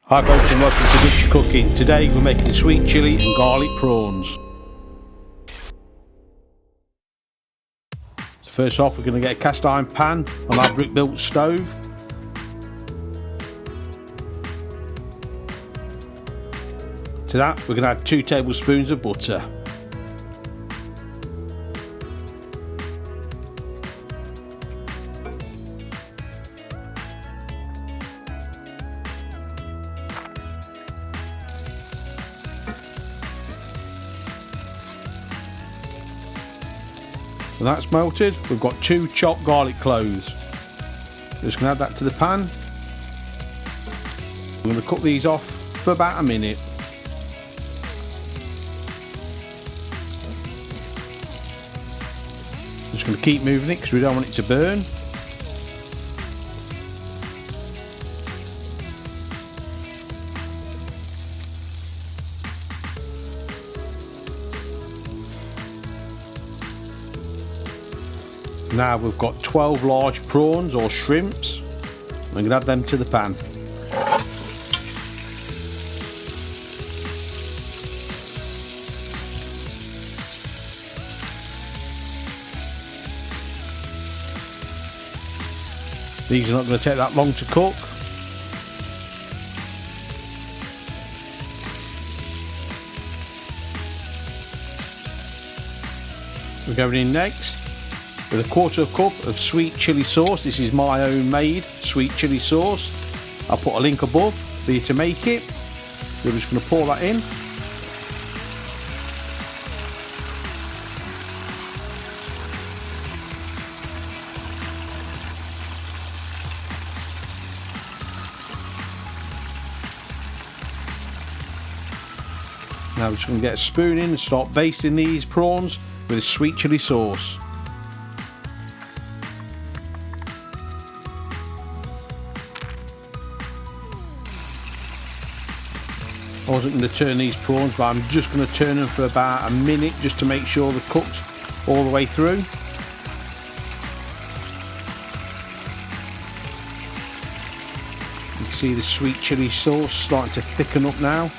Hi folks and welcome to Dutchy Cooking. Today we're making sweet chilli and garlic prawns. So first off we're going to get a cast iron pan on our brick built stove. To that we're going to add 2 tablespoons of butter. When that's melted, we've got 2 chopped garlic cloves. Just going to add that to the pan. I'm going to cook these off for about a minute. Just going to keep moving it because we don't want it to burn. Now we've got 12 large prawns or shrimps. I'm going to add them to the pan. These are not going to take that long to cook. We're going in next with a 1/4 cup of sweet chilli sauce. This is my own made sweet chilli sauce. I'll put a link above for you to make it. We're just going to pour that in. Now we're just going to get a spoon in and start basting these prawns with a sweet chilli sauce. I wasn't going to turn these prawns, but I'm just going to turn them for about a minute just to make sure they're cooked all the way through. You can see the sweet chilli sauce starting to thicken up now.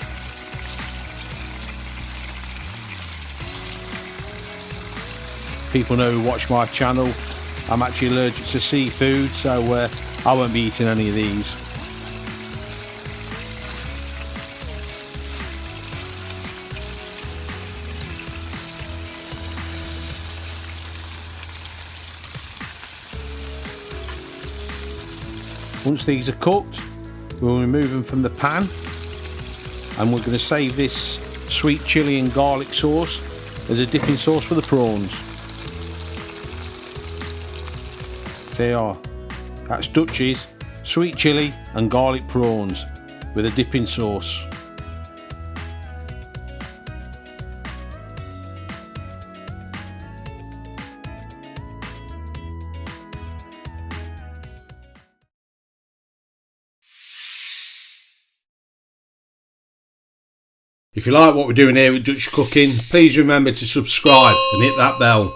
People know who watch my channel, I'm actually allergic to seafood, so I won't be eating any of these. Once these are cooked, we'll remove them from the pan, and we're going to save this sweet chilli and garlic sauce as a dipping sauce for the prawns. They are. That's Dutchy's sweet chilli and garlic prawns with a dipping sauce. If you like what we're doing here at Dutchy Cooking, please remember to subscribe and hit that bell.